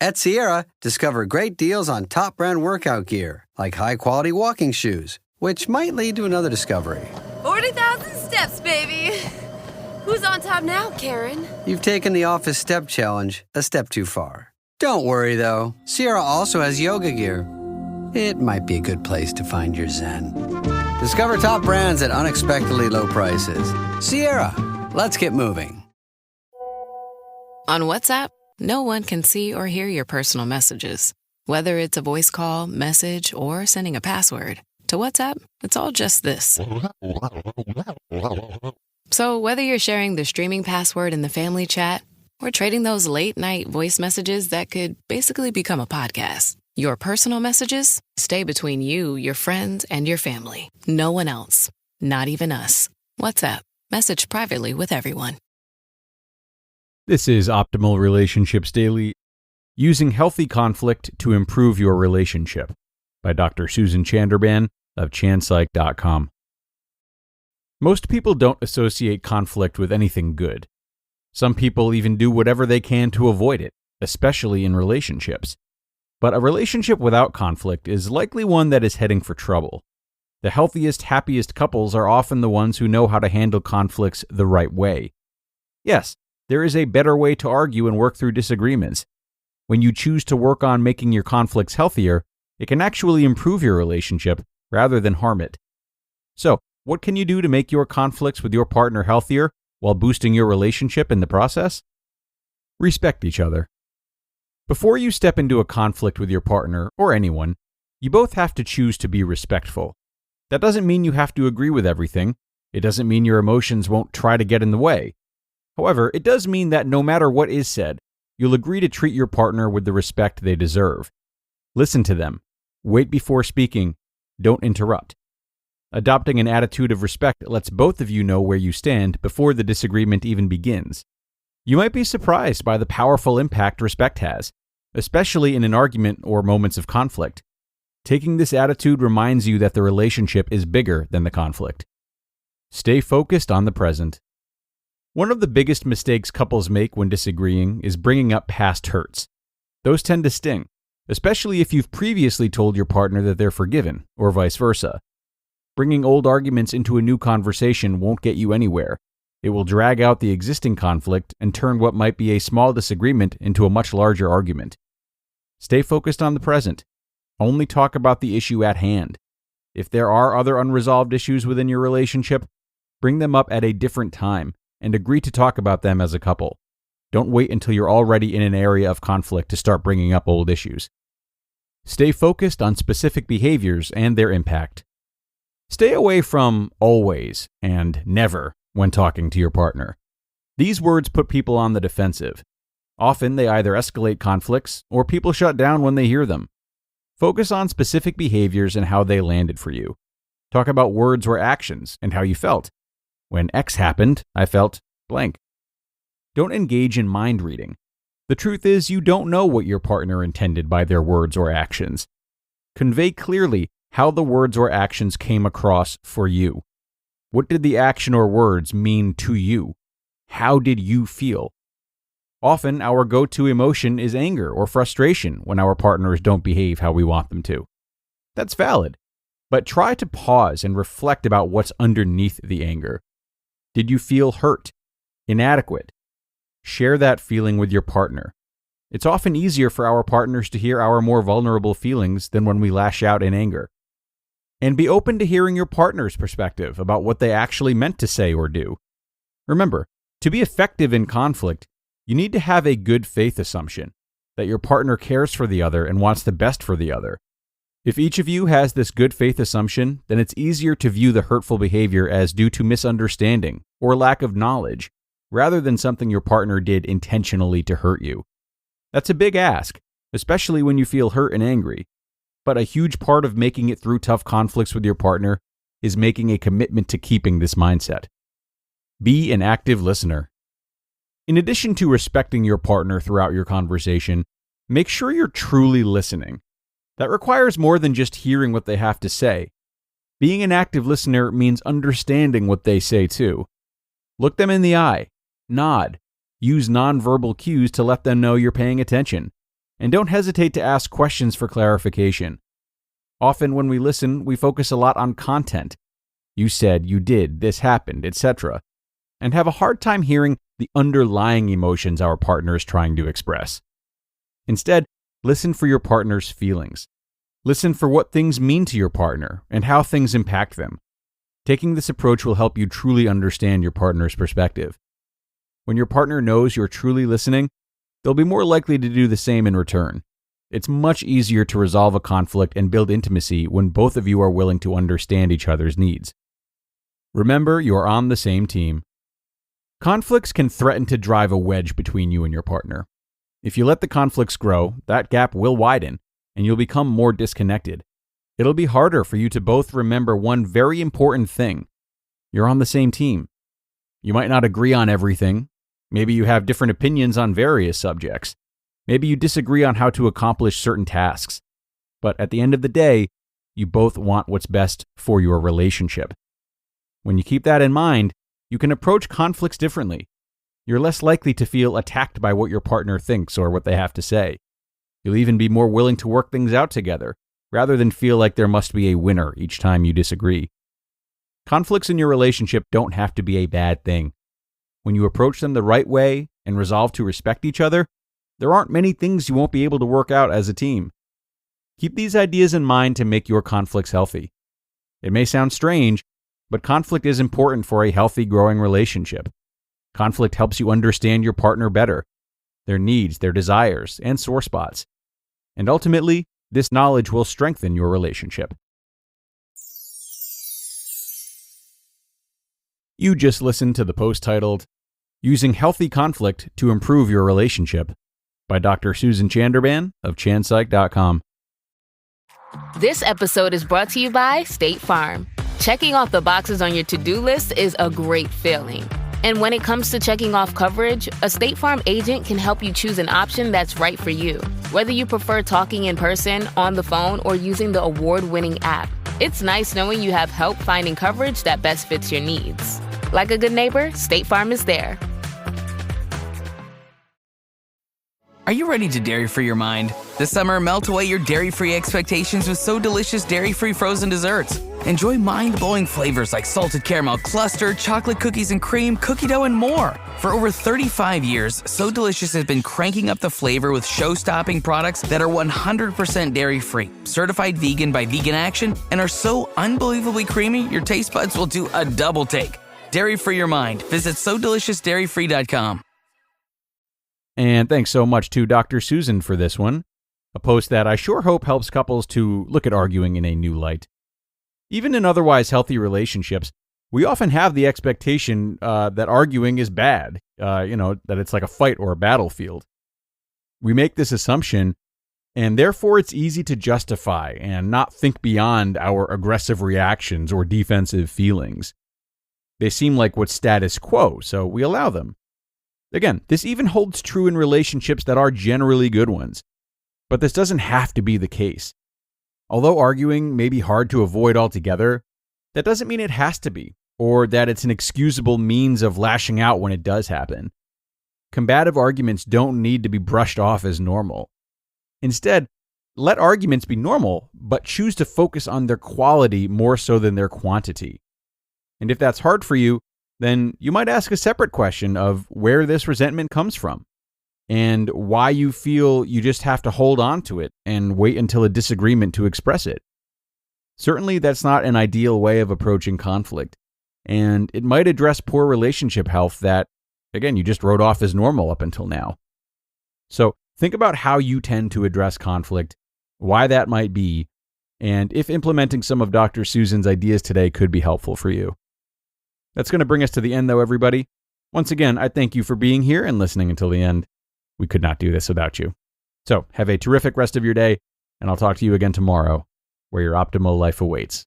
At Sierra, discover great deals on top brand workout gear, like high-quality walking shoes, which might lead to another discovery. 40,000 steps, baby. Who's on top now, Karen? You've taken the office step challenge a step too far. Don't worry, though. Sierra also has yoga gear. It might be a good place to find your zen. Discover top brands at unexpectedly low prices. Sierra, let's get moving. On WhatsApp, no one can see or hear your personal messages. Whether it's a voice call, message, or sending a password. To WhatsApp, it's all just this. So whether you're sharing the streaming password in the family chat or trading those late-night voice messages that could basically become a podcast, your personal messages stay between you, your friends, and your family. No one else. Not even us. WhatsApp. Message privately with everyone. This is Optimal Relationships Daily, Using Healthy Conflict to Improve Your Relationship by Dr. Susan Chanderbhan of chanpsych.com. Most people don't associate conflict with anything good. Some people even do whatever they can to avoid it, especially in relationships. But a relationship without conflict is likely one that is heading for trouble. The healthiest, happiest couples are often the ones who know how to handle conflicts the right way. Yes, there is a better way to argue and work through disagreements. When you choose to work on making your conflicts healthier, it can actually improve your relationship rather than harm it. So, what can you do to make your conflicts with your partner healthier while boosting your relationship in the process? Respect each other. Before you step into a conflict with your partner or anyone, you both have to choose to be respectful. That doesn't mean you have to agree with everything. It doesn't mean your emotions won't try to get in the way. However, it does mean that no matter what is said, you'll agree to treat your partner with the respect they deserve. Listen to them. Wait before speaking. Don't interrupt. Adopting an attitude of respect lets both of you know where you stand before the disagreement even begins. You might be surprised by the powerful impact respect has, especially in an argument or moments of conflict. Taking this attitude reminds you that the relationship is bigger than the conflict. Stay focused on the present. One of the biggest mistakes couples make when disagreeing is bringing up past hurts. Those tend to sting, especially if you've previously told your partner that they're forgiven, or vice versa. Bringing old arguments into a new conversation won't get you anywhere. It will drag out the existing conflict and turn what might be a small disagreement into a much larger argument. Stay focused on the present. Only talk about the issue at hand. If there are other unresolved issues within your relationship, bring them up at a different time and agree to talk about them as a couple. Don't wait until you're already in an area of conflict to start bringing up old issues. Stay focused on specific behaviors and their impact. Stay away from always and never when talking to your partner. These words put people on the defensive. Often they either escalate conflicts or people shut down when they hear them. Focus on specific behaviors and how they landed for you. Talk about words or actions and how you felt. When X happened, I felt blank. Don't engage in mind reading. The truth is you don't know what your partner intended by their words or actions. Convey clearly how the words or actions came across for you. What did the action or words mean to you? How did you feel? Often, our go-to emotion is anger or frustration when our partners don't behave how we want them to. That's valid, but try to pause and reflect about what's underneath the anger. Did you feel hurt? Inadequate? Share that feeling with your partner. It's often easier for our partners to hear our more vulnerable feelings than when we lash out in anger. And be open to hearing your partner's perspective about what they actually meant to say or do. Remember, to be effective in conflict, you need to have a good faith assumption that your partner cares for the other and wants the best for the other. If each of you has this good faith assumption, then it's easier to view the hurtful behavior as due to misunderstanding or lack of knowledge, rather than something your partner did intentionally to hurt you. That's a big ask, especially when you feel hurt and angry. But a huge part of making it through tough conflicts with your partner is making a commitment to keeping this mindset. Be an active listener. In addition to respecting your partner throughout your conversation, make sure you're truly listening. That requires more than just hearing what they have to say. Being an active listener means understanding what they say too. Look them in the eye, nod, use nonverbal cues to let them know you're paying attention, And don't hesitate to ask questions for clarification. Often when we listen, we focus a lot on content. You said, you did, this happened, etc., and have a hard time hearing the underlying emotions our partner is trying to express. Instead, listen for your partner's feelings. Listen for what things mean to your partner and how things impact them. Taking this approach will help you truly understand your partner's perspective. When your partner knows you're truly listening, they'll be more likely to do the same in return. It's much easier to resolve a conflict and build intimacy when both of you are willing to understand each other's needs. Remember, you are on the same team. Conflicts can threaten to drive a wedge between you and your partner. If you let the conflicts grow, that gap will widen, and you'll become more disconnected. It'll be harder for you to both remember one very important thing. You're on the same team. You might not agree on everything. Maybe you have different opinions on various subjects. Maybe you disagree on how to accomplish certain tasks. But at the end of the day, you both want what's best for your relationship. When you keep that in mind, you can approach conflicts differently. You're less likely to feel attacked by what your partner thinks or what they have to say. You'll even be more willing to work things out together, rather than feel like there must be a winner each time you disagree. Conflicts in your relationship don't have to be a bad thing. When you approach them the right way and resolve to respect each other, there aren't many things you won't be able to work out as a team. Keep these ideas in mind to make your conflicts healthy. It may sound strange, but conflict is important for a healthy, growing relationship. Conflict helps you understand your partner better, their needs, their desires, and sore spots. And ultimately, this knowledge will strengthen your relationship. You just listened to the post titled, Using Healthy Conflict to Improve Your Relationship by Dr. Susan Chanderbhan of Chanpsych.com. This episode is brought to you by State Farm. Checking off the boxes on your to-do list is a great feeling. And when it comes to checking off coverage, a State Farm agent can help you choose an option that's right for you. Whether you prefer talking in person, on the phone, or using the award-winning app, it's nice knowing you have help finding coverage that best fits your needs. Like a good neighbor, State Farm is there. Are you ready to dairy-free your mind? This summer, melt away your dairy-free expectations with So Delicious dairy-free frozen desserts. Enjoy mind-blowing flavors like salted caramel cluster, chocolate cookies and cream, cookie dough, and more. For over 35 years, So Delicious has been cranking up the flavor with show-stopping products that are 100% dairy-free, certified vegan by Vegan Action, and are so unbelievably creamy, your taste buds will do a double take. Dairy-free your mind. Visit SoDeliciousDairyFree.com. And thanks so much to Dr. Susan for this one, a post that I sure hope helps couples to look at arguing in a new light. Even in otherwise healthy relationships, we often have the expectation that arguing is bad, that it's like a fight or a battlefield. We make this assumption, and therefore it's easy to justify and not think beyond our aggressive reactions or defensive feelings. They seem like what's status quo, so we allow them. Again, this even holds true in relationships that are generally good ones. But this doesn't have to be the case. Although arguing may be hard to avoid altogether, that doesn't mean it has to be, or that it's an excusable means of lashing out when it does happen. Combative arguments don't need to be brushed off as normal. Instead, let arguments be normal, but choose to focus on their quality more so than their quantity. And if that's hard for you, then you might ask a separate question of where this resentment comes from and why you feel you just have to hold on to it and wait until a disagreement to express it. Certainly, that's not an ideal way of approaching conflict, and it might address poor relationship health that, again, you just wrote off as normal up until now. So think about how you tend to address conflict, why that might be, and if implementing some of Dr. Susan's ideas today could be helpful for you. That's going to bring us to the end, though, everybody. Once again, I thank you for being here and listening until the end. We could not do this without you. So have a terrific rest of your day, and I'll talk to you again tomorrow, where your optimal life awaits.